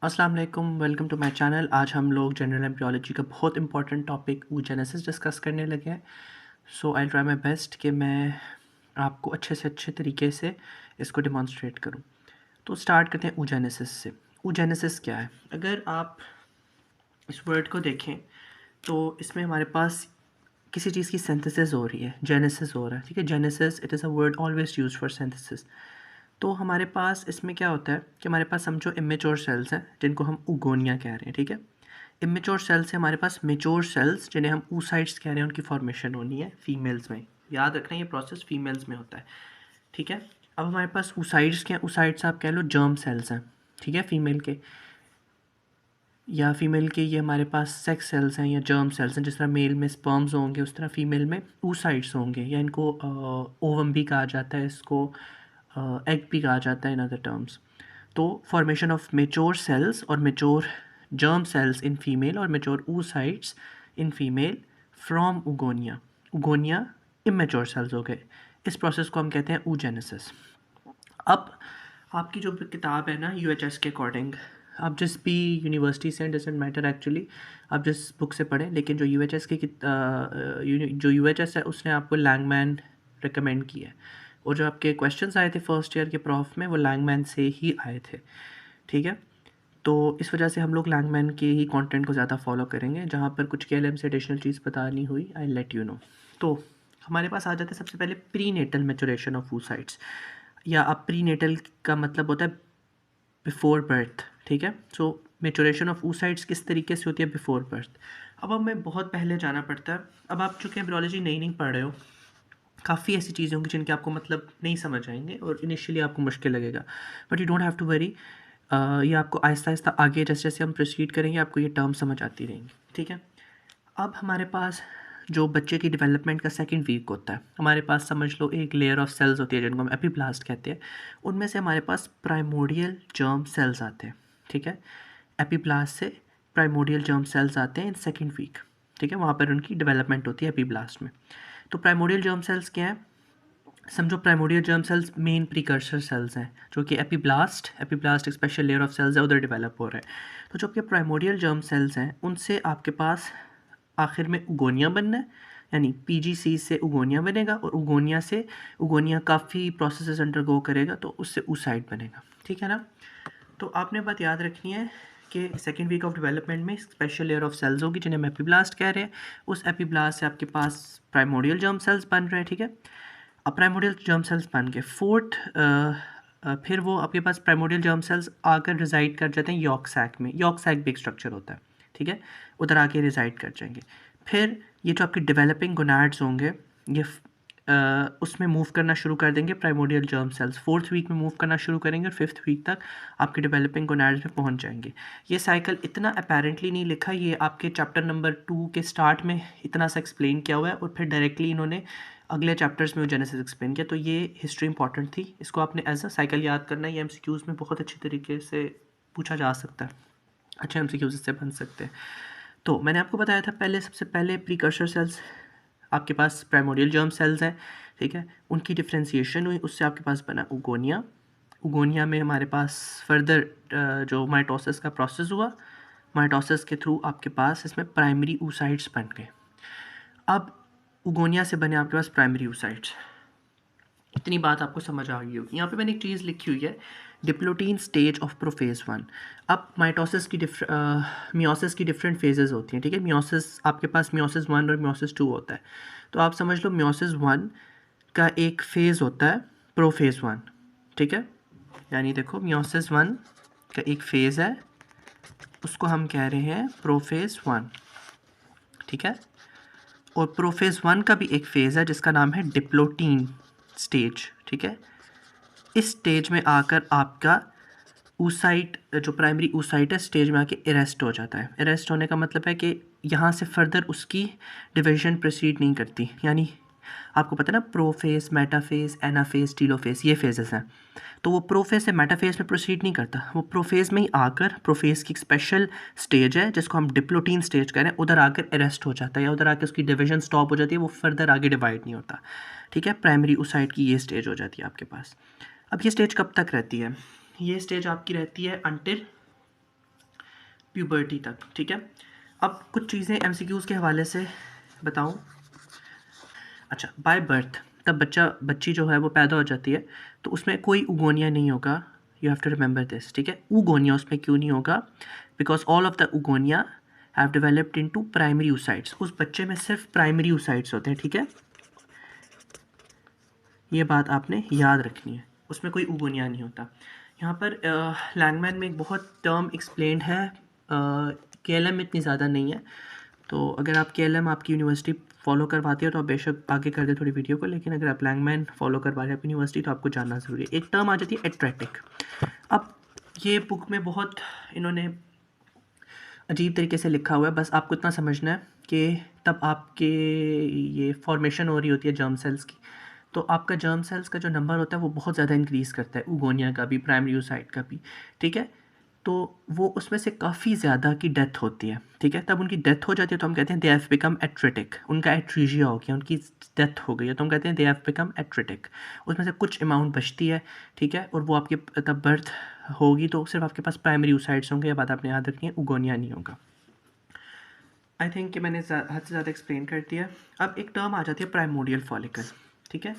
अस्सलाम वालेकुम, welcome to my channel. आज हम लोग जनरल एम्ब्रियोलॉजी का बहुत इंपॉर्टेंट टॉपिक oogenesis डिस्कस करने लगे हैं। सो आई ट्राई माय बेस्ट कि मैं आपको अच्छे से अच्छे तरीके से इसको डिमॉन्स्ट्रेट करूं। तो स्टार्ट करते हैं oogenesis से। oogenesis क्या है? अगर आप इस वर्ड को देखें तो इसमें हमारे पास किसी चीज़ की सिंथेसिस हो रही है, जेनेसिस हो रहा है। ठीक है, genesis it is a word always use for synthesis. तो हमारे पास इसमें क्या होता है कि हमारे पास समझो इमेच्योर सेल्स हैं जिनको हम उगोनिया कह रहे हैं। ठीक है, इमेच्योर सेल्स से हमारे पास मेच्योर सेल्स जिन्हें हम oocytes कह रहे हैं, उनकी फॉर्मेशन होनी है फीमेल्स में। याद रखना ये प्रोसेस फीमेल्स में होता है। ठीक है, अब हमारे पास oocytes क्या है? oocytes आप कह लो जर्म सेल्स हैं। ठीक है, फीमेल के या फीमेल के ये हमारे पास सेक्स सेल्स हैं या जर्म सेल्स हैं। जिस तरह मेल में स्पर्म्स होंगे उस तरह फीमेल में oocytes होंगे, या इनको ओवम भी कहा जाता है, इसको एग भी कहा जाता है इन अदर टर्म्स। तो फॉर्मेशन ऑफ मेच्योर सेल्स और mature germ cells in female और mature oocytes in female from oogonia. Oogonia immature cells हो गए। इस प्रोसेस को हम कहते हैं oogenesis। अब आपकी जो किताब है ना यूएचएस के अकॉर्डिंग, आप जिस भी यूनिवर्सिटी से, डजेंट मैटर एक्चुअली आप जिस बुक से पढ़ें, लेकिन जो यूएचएस की जो यूएचएस है उसने आपको लैंगमैन रिकमेंड किया है। और जो आपके क्वेश्चंस आए थे फर्स्ट ईयर के प्रॉफ में वो लैंगमैन से ही आए थे। ठीक है, तो इस वजह से हम लोग लैंगमैन के ही कंटेंट को ज़्यादा फॉलो करेंगे। जहाँ पर कुछ केएलएम से एडिशनल चीज़ बतानी हुई आई लेट यू नो। तो हमारे पास आ जाते हैं सबसे पहले prenatal maturation of oocytes, या अब प्री नेटल का मतलब होता है बिफोर बर्थ। ठीक है, सो मेचुरेशन ऑफ oocytes किस तरीके से होती है बिफोर बर्थ। अब हमें बहुत पहले जाना पड़ता है। अब आप चूँकि एम्ब्रियोलॉजी नई नहीं पढ़ रहे हो, काफ़ी ऐसी चीज़ें होंगी जिनके आपको मतलब नहीं समझ आएंगे और इनिशियली आपको मुश्किल लगेगा, but you don't have to worry. ये आपको आहिस्ता आहिस्ता आगे जैसे जैसे हम प्रोसीड करेंगे आपको ये टर्म समझ आती रहेंगी। ठीक है, अब हमारे पास जो बच्चे की डेवलपमेंट का सेकंड वीक होता है, हमारे पास समझ लो एक लेयर ऑफ सेल्स होती है जिनको हम एपीब्लास्ट कहते हैं। उनमें से हमारे पास प्राइमोडियल जर्म सेल्स आते हैं। ठीक है, एपीब्लास्ट से प्राइमोडियल जर्म सेल्स आते हैं इन सेकंड वीक। ठीक है, वहाँ पर उनकी डेवलपमेंट होती है एपीब्लास्ट में। तो प्राइमोडियल जर्म सेल्स क्या है? समझो primordial germ cells main precursor cells हैं जो कि एपीब्लास्ट एक स्पेशल लेयर ऑफ सेल्स है, उधर डेवलप हो रहे हैं। तो जो आपके प्राइमोडियल जर्म सेल्स हैं उनसे आपके पास आखिर में उगोनिया बनना है, यानी पीजीसी से उगोनिया बनेगा, और उगोनिया से उगोनिया काफ़ी प्रोसेसेस अंडरगो करेगा तो उससे oocyte बनेगा। ठीक है ना, तो आपने बात याद रखनी है कि सेकेंड वीक ऑफ डेवलपमेंट में स्पेशल लेयर ऑफ सेल्स होगी जिन्हें हम एपीब्लास्ट कह रहे हैं। उस एपीब्लास्ट से आपके पास प्राइमोडियल जर्म सेल्स बन रहे हैं। ठीक है, अब प्राइमोडियल जर्म सेल्स बन के फिर वो आपके पास प्राइमोडियल जर्म सेल्स आकर रिजाइड कर जाते हैं यॉर्क सैक में। यॉर्क सैक भी एक स्ट्रक्चर होता है। ठीक है, उधर आके रिजाइड कर जाएंगे। फिर ये जो आपके डेवलपिंग गोनाड्स होंगे ये उसमें मूव करना शुरू कर देंगे। Primordial germ cells fourth week में मूव करना शुरू करेंगे और फिफ्थ वीक तक आपके डेवलपिंग गोनाड्स में पहुंच जाएंगे। ये साइकिल इतना अपेरेंटली नहीं लिखा, ये आपके चैप्टर नंबर 2 के स्टार्ट में इतना सा एक्सप्लेन किया हुआ है और फिर डायरेक्टली इन्होंने अगले चैप्टर्स में oogenesis एक्सप्लेन किया। तो ये हिस्ट्री इंपॉर्टेंट थी, इसको आपने एज अ साइकिल याद करना है। ये एमसीक्यूज़ में बहुत अच्छी तरीके से पूछा जा सकता है, अच्छे एमसीक्यूज़ इससे बन सकते हैं। तो मैंने आपको बताया था पहले, सबसे पहले प्रीकर्सर सेल्स आपके पास प्राइमोडियल जर्म सेल्स हैं। ठीक है, उनकी डिफ्रेंसिएशन हुई, उससे आपके पास बना उगोनिया। उगोनिया में हमारे पास फर्दर जो माइटोसिस का प्रोसेस हुआ, माइटोसिस के थ्रू आपके पास इसमें प्राइमरी oocytes बन गए। अब उगोनिया से बने आपके पास प्राइमरी oocytes। इतनी बात आपको समझ आ गई होगी। यहाँ पे मैंने एक चीज़ लिखी हुई है, डिप्लोटीन स्टेज ऑफ प्रोफेज 1। अब माइटोसिस की मियोसिस की डिफरेंट फेजेस होती हैं। ठीक है, मियोसिस आपके पास मियोसिस 1 और मियोसिस 2 होता है। तो आप समझ लो मियोसिस 1 का एक फेज़ होता है प्रोफेज 1। ठीक है, यानी देखो मियोसिस 1 का एक फेज़ है, उसको हम कह रहे हैं प्रोफेज 1। ठीक है, और प्रोफेज 1 का भी एक फेज़ है जिसका नाम है डिप्लोटीन स्टेज। ठीक है, इस स्टेज में आकर आपका oocyte जो प्राइमरी oocyte है स्टेज में आके अरेस्ट हो जाता है। अरेस्ट होने का मतलब है कि यहाँ से फर्दर उसकी डिवीजन प्रोसीड नहीं करती। यानी आपको पता है ना, प्रोफेज, मेटाफेज, एनाफेज, टीलोफेज, ये फेजेस हैं। तो वो प्रोफेज से मेटाफेज में प्रोसीड नहीं करता, वो प्रोफेज में ही आकर, प्रोफेज की एक स्पेशल स्टेज है जिसको हम डिप्लोटीन स्टेज कह रहे हैं, उधर आकर अरेस्ट हो जाता है या उधर आकर उसकी डिवीजन स्टॉप हो जाती है, वो फर्दर आगे डिवाइड नहीं होता। ठीक है, प्राइमरी oocyte की ये स्टेज हो जाती है आपके पास। अब ये स्टेज कब तक रहती है? ये स्टेज आपकी रहती है अंटिल प्यूबर्टी तक, ठीक है। अब कुछ चीज़ें एमसीक्यूज़ के हवाले से बताऊं। अच्छा, बाय बर्थ तब बच्ची जो है वो पैदा हो जाती है, तो उसमें कोई उगोनिया नहीं होगा। You have to remember this, ठीक है। उगोनिया उसमें क्यों नहीं होगा? Because all of the oogonia have developed into primary oocytes। उस बच्चे में सिर्फ प्राइमरी oocytes होते हैं, ठीक है। ये बात आपने याद रखनी है, उसमें कोई उगोनिया नहीं होता। यहाँ पर लैंगमैन में एक बहुत टर्म एक्सप्लेंड है, KLM में इतनी ज़्यादा नहीं है। तो अगर आप KLM आपकी यूनिवर्सिटी फॉलो करवाती है तो आप बेशक आगे कर दे थोड़ी वीडियो को, लेकिन अगर आप लैंगमैन फॉलो करवा रहे हैं अपनी यूनिवर्सिटी तो आपको जानना ज़रूरी है। एक टर्म आ जाती है एट्रेटिक। अब ये बुक में बहुत इन्होंने अजीब तरीके से लिखा हुआ है, बस आपको इतना समझना है कि तब आपके ये फॉर्मेशन हो रही होती है जर्म सेल्स की, तो आपका जर्म सेल्स का जो नंबर होता है वो बहुत ज़्यादा इंक्रीज़ करता है, उगोनिया का भी, प्राइमरी oocyte का भी, ठीक है। तो वो उसमें से काफ़ी ज़्यादा की डेथ होती है, ठीक है। तब उनकी डेथ हो जाती है तो हम कहते हैं दे हैव बिकम एट्रेटिक, उनका एट्रीजिया हो गया, उनकी डेथ हो गई है, तो हम कहते हैं दे हैव बिकम एट्रेटिक। उसमें से कुछ अमाउंट बचती है, ठीक है, और वो आपके तब बर्थ होगी तो सिर्फ आपके पास प्राइमरी oocytes होंगे। ये बात आपने याद रखनी है, उगोनिया नहीं होगा। आई थिंक कि मैंने हद से ज़्यादा एक्सप्लेन कर दिया। अब एक टर्म आ जाती है प्राइमोडियल फॉलिकल, ठीक है।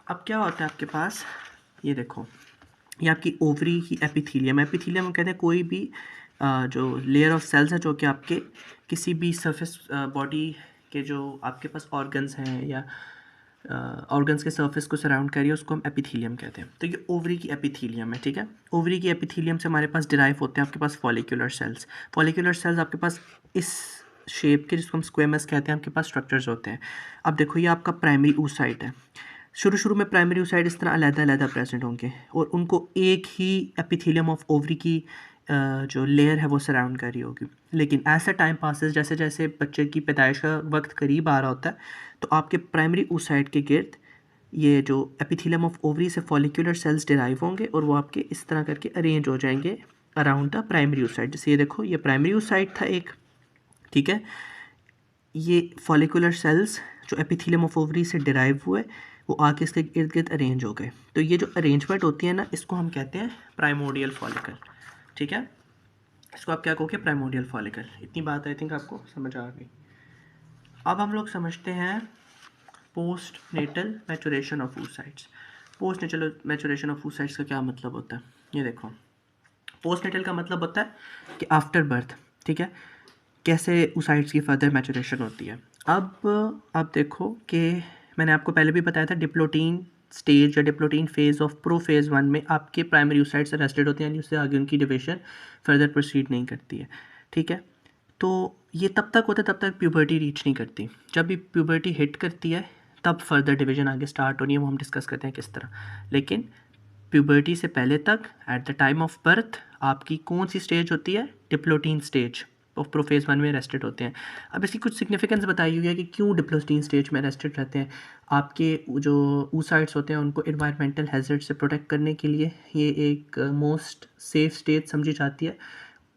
अब क्या होता है आपके पास, ये देखो, ये आपकी ओवरी की एपिथीलियम। एपिथीलियम हम कहते हैं कोई भी जो लेयर ऑफ सेल्स है जो कि आपके किसी भी सरफेस बॉडी के जो आपके पास ऑर्गन्स हैं या ऑर्गन्स के सरफेस को सराउंड करिए, उसको हम एपिथीलियम कहते हैं। तो ये ओवरी की एपिथीलियम है, ठीक है। ओवरी की एपिथीलियम से हमारे पास डिराइव होते हैं आपके पास फॉलिकुलर सेल्स। फॉलिकुलर सेल्स आपके पास इस शेप के, जिसको हम स्क्वेमस कहते हैं, आपके पास स्ट्रक्चर्स होते हैं। अब देखो, ये आपका प्राइमरी oocyte है। शुरू में प्राइमरी oocyte इस तरह अलग-अलग प्रेजेंट होंगे और उनको एक ही एपिथेलियम ऑफ ओवरी की जो लेयर है वो सराउंड कर रही होगी। लेकिन ऐसा टाइम पासेस, जैसे जैसे बच्चे की पैदाइश का वक्त करीब आ रहा होता है, तो आपके प्राइमरी oocyte के गिर्द ये जो एपिथेलियम ऑफ ओवरी से फॉलिकुलर सेल्स डिराइव होंगे और वो आपके इस तरह करके अरेंज हो जाएंगे अराउंड द प्राइमरी oocyte। जैसे ये देखो, ये प्राइमरी oocyte था एक, ठीक है। ये फॉलिकुलर सेल्स जो एपिथेलियम ऑफ ओवरी से डिराइव हुए वो आके इसके इर्द गिर्द अरेंज हो गए। तो ये जो अरेंजमेंट होती है ना, इसको हम कहते हैं प्राइमोडियल फॉलिकल, ठीक है। इसको आप क्या कहोगे? Primordial follicle. इतनी बात आई थिंक आपको समझ आ गई। अब हम लोग समझते हैं postnatal maturation of oocytes। Postnatal maturation of oocytes का क्या मतलब होता है? ये देखो, पोस्ट नेटल का मतलब होता है कि आफ्टर बर्थ, ठीक है, कैसे oocytes की फर्दर मैचुरेशन होती है। अब आप देखो कि मैंने आपको पहले भी बताया था, डिप्लोटीन स्टेज या डिप्लोटीन फेज़ ऑफ प्रोफेज़ 1 में आपके प्राइमरी oocytes अरेस्टेड होते हैं, यानी उससे आगे उनकी डिवीजन फर्दर प्रोसीड नहीं करती है, ठीक है। तो ये तब तक होता है तब तक प्यूबर्टी रीच नहीं करती। जब भी प्यूबर्टी हिट करती है तब फर्दर डिवीजन आगे स्टार्ट होनी है, वो हम डिस्कस करते हैं किस तरह। लेकिन प्यूबर्टी से पहले तक, at the time of birth, आपकी कौन सी स्टेज होती है? डिप्लोटीन स्टेज ऑफ प्रोफेज़ 1 में अरेस्टेड होते हैं। अब इसकी कुछ सिग्निफिकेंस बताई हुई है कि क्यों डिप्लोटीन स्टेज में अरेस्टेड रहते हैं। आपके जो oocytes होते हैं उनको इन्वायरमेंटल हैजर्ड से प्रोटेक्ट करने के लिए ये एक मोस्ट सेफ स्टेज समझी जाती है।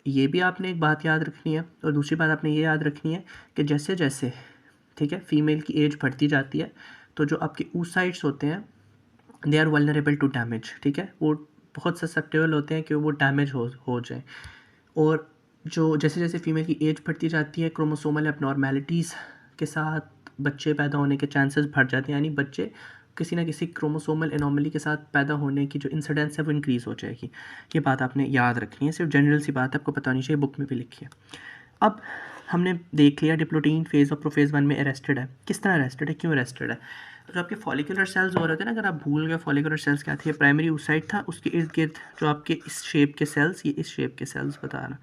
ये भी आपने एक बात याद रखनी है। और दूसरी बात आपने ये याद रखनी है कि जैसे जैसे, ठीक है, फीमेल की एज बढ़ती जाती है तो जो आपके oocytes होते हैं they are vulnerable to damage, ठीक है। वो बहुत ससेप्टेबल होते हैं कि वो डैमेज हो जाए। और जो जैसे जैसे फीमेल की एज बढ़ती जाती है, क्रोमोसोमल एबनॉर्मेलिटीज़ के साथ बच्चे पैदा होने के चांसेस बढ़ जाते हैं, यानी बच्चे किसी ना किसी क्रोमोसोमल एनोमली के साथ पैदा होने की जो इंसिडेंस है वो इंक्रीज़ हो जाएगी। ये बात आपने याद रखनी है, सिर्फ जनरल सी बात है, आपको पता होनी चाहिए, बुक में भी लिखी है। अब हमने देख लिया डिप्लोटीन फेज़ और प्रोफेज़ 1 में अरेस्टेड है। किस तरह अरेस्टेड है, क्यों अरेस्टेड है? जो आपके फॉलिकुलर सेल्स हो रहे थे ना, अगर आप भूल गए फॉलिकुलर सेल्स क्या थे, प्राइमरी oocyte था, उसके इर्द गिर्द जो आपके इस शेप के सेल्स, ये इस शेप के सेल्स बता रहा,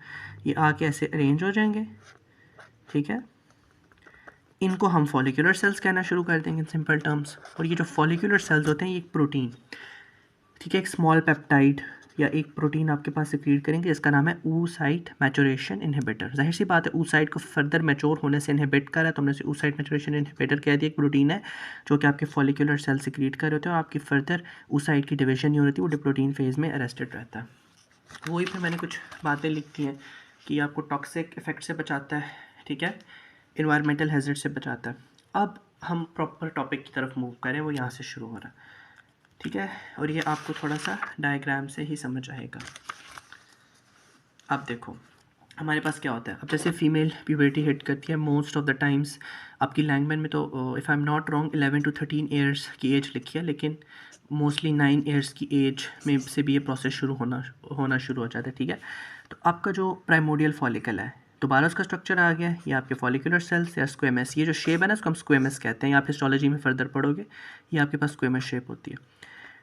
ये आके ऐसे अरेंज हो जाएंगे, ठीक है। इनको हम फॉलिकुलर सेल्स कहना शुरू कर देंगे इन सिंपल टर्म्स। और ये जो फॉलिकुलर सेल्स होते हैं ये एक प्रोटीन, ठीक है, एक स्मॉल पेप्टाइड या एक प्रोटीन आपके पास सिक्रीट करेंगे जिसका नाम है oocyte मैचुरेशन इनहिबिटर। जाहिर सी बात है, oocyte को फर्दर मैच्योर होने से इनहिबिट कर रहा है, तो हमने उसे oocyte मैचुरेशन इनहिबिटर कह दिया। एक प्रोटीन है जो कि आपके फॉलिकुलर सेल सिक्रीट कर रहे होते हैं और आपकी फर्दर oocyte की डिवीजन नहीं हो रही थी, वो डिप्लोटीन फेज़ में अरेस्टेड रहता है। वही पे मैंने कुछ बातें लिखी हैं कि आपको टॉक्सिक इफेक्ट से बचाता है, ठीक है, इन्वायरमेंटल हैजर्ड से बचाता है। अब हम प्रॉपर टॉपिक की तरफ मूव करें, वो यहाँ से शुरू हो रहा है, ठीक है। और ये आपको थोड़ा सा डायग्राम से ही समझ आएगा। अब देखो, हमारे पास क्या होता है, अब जैसे फीमेल प्यूबर्टी हिट करती है मोस्ट ऑफ द टाइम्स, आपकी लैंग्वेज में तो if I am not wrong 11 to 13 years की एज लिखी है, लेकिन मोस्टली 9 ईयर्स की एज में से भी ये प्रोसेस शुरू होना शुरू हो जाता है, ठीक है। तो आपका जो प्राइमोडियल फॉलिकल है, दोबारा उसका स्ट्रक्चर आ गया, ये आपके फॉलिकुलर सेल्स या स्क्वेमस, ये जो शेप है ना इसको हम स्क्वेमस कहते हैं, ये आप हिस्टोलॉजी में फर्दर पढ़ोगे, ये आपके पास स्क्वेमस शेप होती है,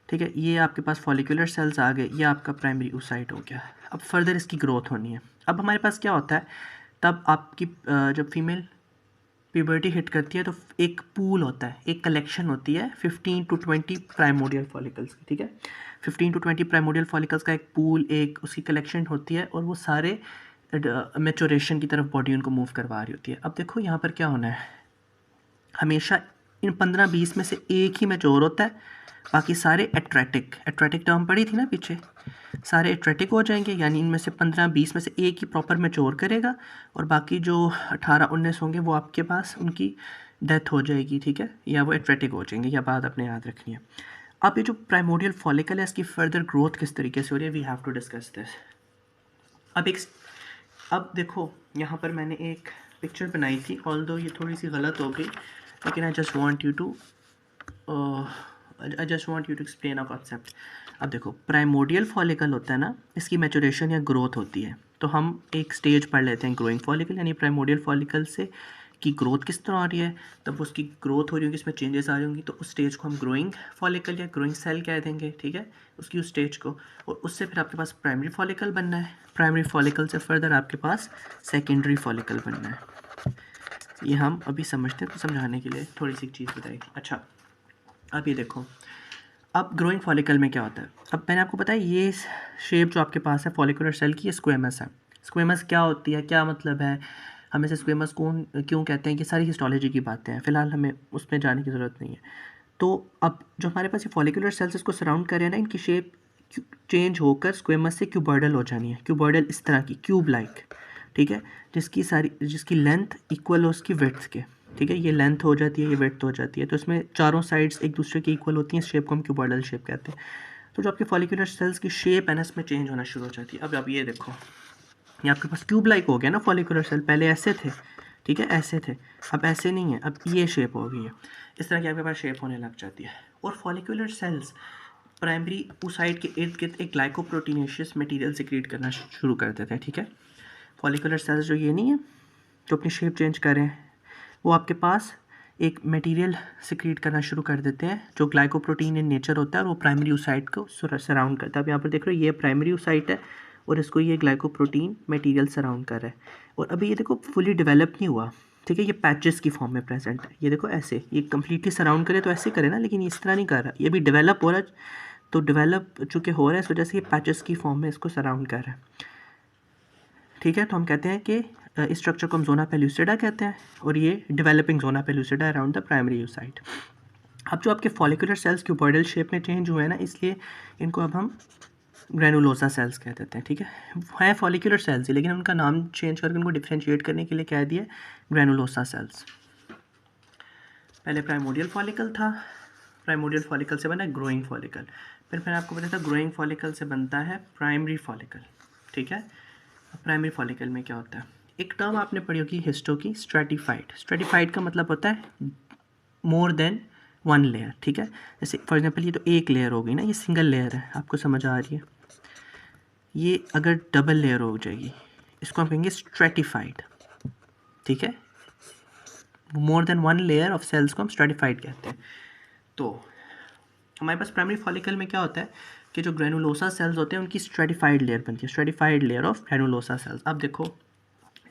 ठीक है। ये आपके पास फॉलिकुलर सेल्स आ गए, ये आपका प्राइमरी oocyte हो गया। अब फर्दर इसकी ग्रोथ होनी है। अब हमारे पास क्या होता है, तब आपकी जब फीमेल प्यूबर्टी हिट करती है तो एक पूल होता है, एक कलेक्शन होती है 15 to 20 प्राइमोडियल फॉलिकल्स की, ठीक है। 15 to 20 प्राइमोडियल फॉलिकल्स का एक पूल, एक उसकी कलेक्शन होती है, और वो सारे मैचुरेशन की तरफ बॉडी उनको मूव करवा रही होती है। अब देखो यहाँ पर क्या होना है, हमेशा इन 15-20 में से एक ही मैच्योर होता है, बाकी सारे एट्रेटिक टर्म पड़ी थी ना पीछे, सारे एट्रेटिक हो जाएंगे, यानी इनमें से 15-20 में से एक ही प्रॉपर मैच्योर करेगा, और बाकी जो 18-19 होंगे वो आपके पास उनकी डेथ हो जाएगी, ठीक है, या वो एट्रेटिक हो जाएंगे, यह बात आपने याद रखनी है। अब ये जो प्राइमोडियल फॉलिकल है इसकी फर्दर ग्रोथ किस तरीके से हो रही है, we have to discuss this. अब देखो यहाँ पर मैंने एक पिक्चर बनाई थी, ऑल्दो ये थोड़ी सी गलत हो गई, लेकिन I just want you to explain a concept. अब देखो प्राइमोडियल फॉलिकल होता है ना, इसकी मैचुरेशन या ग्रोथ होती है, तो हम एक स्टेज पढ़ लेते हैं ग्रोइंग फॉलिकल, यानी प्राइमोडियल फॉलिकल से की ग्रोथ किस तरह आ रही है, तब उसकी ग्रोथ हो रही होगी, इसमें चेंजेस आ रही होंगी, तो उस स्टेज को हम ग्रोइंग फॉलिकल या ग्रोइंग सेल कह देंगे, ठीक है, उसकी उस स्टेज को। और उससे फिर आपके पास प्राइमरी फॉलिकल बनना है, प्राइमरी फॉलिकल से फर्दर आपके पास सेकेंडरी फॉलिकल बनना है। ये हम अभी समझते हैं, तो समझाने के लिए थोड़ी सी चीज़ बताई। अच्छा, अब ये देखो, अब ग्रोइंग फॉलिकल में क्या होता है, अब मैंने आपको बताया ये शेप जो आपके पास है फॉलिकुलर सेल की, ये स्क्वेमस है। स्क्वेमस क्या होती है, क्या मतलब है, हमें से स्क्वेमस कौन क्यों कहते हैं, कि सारी हिस्टोलॉजी की बातें हैं, फ़िलहाल हमें उसमें जाने की ज़रूरत नहीं है। तो अब जो हमारे पास ये फॉलिकुलर सेल्स इसको सराउंड कर रहे हैं ना, इनकी शेप चेंज होकर स्क्वेमस से क्यूबॉइडल हो जानी है, क्यूबॉइडल इस तरह की क्यूब लाइक, ठीक है, जिसकी लेंथ इक्वल हो उसकी विड्थ के, ठीक है, ये लेंथ हो जाती है, ये विड्थ हो जाती है, तो इसमें चारों साइड्स एक दूसरे के इक्वल होती हैं, इस शेप को हम क्यूबॉइडल शेप कहते हैं। तो जो आपके फॉलिकुलर सेल्स की शेप है ना, इसमें चेंज होना शुरू हो जाती है। अब आप ये देखो, ये आपके पास क्यूब लाइक हो गया ना फॉलिकुलर सेल, पहले ऐसे थे, ठीक है, ऐसे थे, अब ऐसे नहीं है, अब ये शेप हो गई है, इस तरह की आपके पास शेप होने लग जाती है। और फॉलिकुलर सेल्स प्राइमरी oocyte के इर्द गिर्द एक ग्लाइकोप्रोटीनेशियस मटेरियल सिक्रीट करना शुरू कर देते हैं, ठीक है। फॉलिकुलर सेल्स जो ये नहीं है जो अपनी शेप चेंज कर रहे हैं, वो आपके पास एक मटेरियल सिक्रीट करना शुरू कर देते हैं जो ग्लाइकोप्रोटीन इन नेचर होता है, और वो प्राइमरी oocyte को सराउंड करता है। अब यहाँ पर देख रहे हो, ये प्राइमरी oocyte है और इसको ये ग्लाइकोप्रोटीन मटेरियल सराउंड कर रहा है, और अभी ये देखो फुली डेवलप नहीं हुआ, ठीक है, ये पैचेस की फॉर्म में प्रेजेंट है। ये देखो ऐसे, ये कम्प्लीटली सराउंड करे तो ऐसे करे ना, लेकिन इस तरह नहीं कर रहा, ये भी डेवलप हो रहा है, तो डेवलप चूँकि हो रहा है इस वजह से ये पैचेस की फॉर्म में इसको सराउंड कर रहा है, ठीक है। तो हम कहते हैं कि इस स्ट्रक्चर को हम जोना पेल्यूसिडा कहते हैं, और ये developing zona pellucida around the primary oocyte। अब जो आपके फॉलिकुलर सेल्स क्यूबॉइडल शेप में चेंज हुए हैं ना, इसलिए इनको अब हम ग्रेनुलोसा सेल्स कह देते हैं, ठीक है फॉलिकुलर सेल्स ही, लेकिन उनका नाम चेंज करके उनको डिफ्रेंशिएट करने के लिए कह दिया ग्रेनुलोसा सेल्स। पहले प्राइमोडियल फॉलिकल था, प्राइमोडियल फॉलिकल से बना ग्रोइंग फॉलिकल, फिर आपको पता था ग्रोइंग फॉलिकल से बनता है प्राइमरी फॉलिकल, ठीक है। प्राइमरी फॉलिकल में क्या होता है, एक टर्म आपने पढ़ी होगी हिस्टो की, स्ट्रेटिफाइड। स्ट्रेटिफाइड का मतलब होता है मोर देन वन लेयर, ठीक है। जैसे फॉर एग्जांपल ये तो एक लेयर हो गई ना, ये सिंगल लेयर है, आपको समझ आ रही है, ये अगर डबल लेयर हो जाएगी इसको हम कहेंगे स्ट्रेटिफाइड, ठीक है। More than one layer of cells को हम स्ट्रेटिफाइड कहते हैं। तो हमारे पास प्राइमरी फॉलिकल में क्या होता है कि जो ग्रेनुलोसा सेल्स होते हैं उनकी स्ट्रेटिफाइड लेयर बनती है, stratified layer of granulosa cells. अब देखो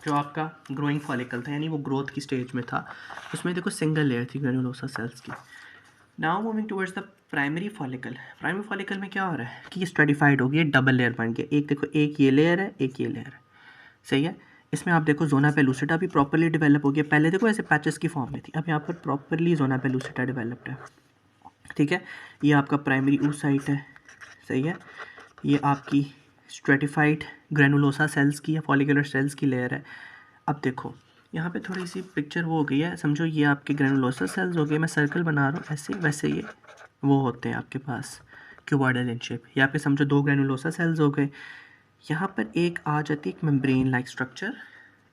जो आपका ग्रोइंग फॉलिकल था, यानी वो ग्रोथ की स्टेज में था, उसमें देखो सिंगल लेयर थी ग्रेनुलोसा सेल्स की। Now moving towards the primary follicle. Primary follicle में क्या हो रहा है कि ये स्ट्रेटिफाइड हो गई है, डबल लेयर बन गया, एक देखो एक ये लेयर है, एक ये लेयर है, सही है। इसमें आप देखो जोना पेलूसिडा भी प्रॉपरली डेवलप हो गया, पहले देखो ऐसे पैचेस की फॉर्म में थी, अब यहाँ पर प्रॉपरली जोना पेलूसिडा डेवलप्ड है, ठीक है। ये आपका प्राइमरी oocyte है, सही है, ये आपकी स्ट्रेटिफाइड ग्रेनुलोसा सेल्स की या फॉलिकुलर सेल्स की लेयर है। अब देखो यहाँ पे थोड़ी सी पिक्चर वो हो गई है, समझो ये आपके ग्रेनुलोसा सेल्स हो गए, मैं सर्कल बना रहा हूँ ऐसे, वैसे ये वो होते हैं आपके पास क्यूबॉइडल इन शेप। यहाँ पे समझो दो ग्रेनुलोसा सेल्स हो गए, यहाँ पर एक आ जाती है एक मेम्ब्रेन लाइक स्ट्रक्चर,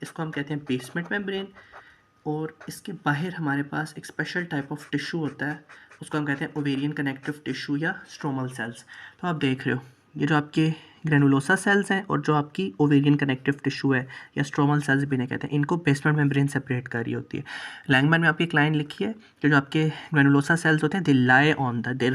इसको हम कहते हैं बेसमेंट मेम्ब्रेन। और इसके बाहर हमारे पास एक स्पेशल टाइप ऑफ टिश्यू होता है, उसको हम कहते हैं ओवेरियन कनेक्टिव टिश्यू या स्ट्रोमल सेल्स। तो आप देख रहे हो ये जो आपके ग्रेनुलोसा सेल्स हैं और जो आपकी ओवेरियन कनेक्टिव टिश्यू है या स्ट्रोमल सेल्स भी नहीं कहते हैं, इनको बेसमेंट मेम्ब्रेन सेपरेट कर रही होती है। लैंगमैन में आपकी एक लाइन लिखी है कि जो आपके ग्रेनुलोसा सेल्स होते हैं they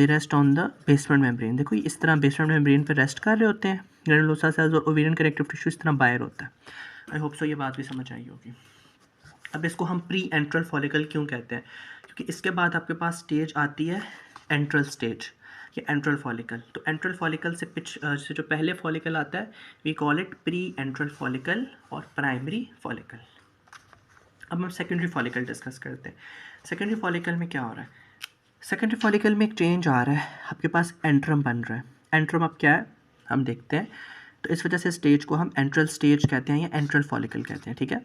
rest on the basement membrane. देखो इस तरह बेसमेंट मेम्ब्रेन पे रेस्ट कर रहे होते हैं ग्रेनुलोसा सेल्स, और ओवेरियन कनेक्टिव टिश्यू इस तरह बाहर होता है। आई होप सो ये बात भी समझ आई होगी। अब इसको हम प्री एंट्रल फॉलिकल क्यों कहते हैं, क्योंकि इसके बाद आपके पास स्टेज आती है एंट्रल स्टेज या एंट्रल फॉलिकल। तो एंट्रल फॉलिकल से जो पहले फॉलिकल आता है we call it pre antral follicle और प्राइमरी फॉलिकल। अब हम सेकेंडरी फॉलिकल डिस्कस करते हैं। सेकेंडरी फॉलिकल में क्या हो रहा है, सेकेंडरी फॉलिकल में एक चेंज आ रहा है, आपके पास एंट्रम बन रहा है। एंट्रम अब क्या है हम देखते हैं। तो इस वजह से स्टेज को हम एंट्रल स्टेज कहते हैं या एंट्रल फॉलिकल कहते हैं, ठीक है।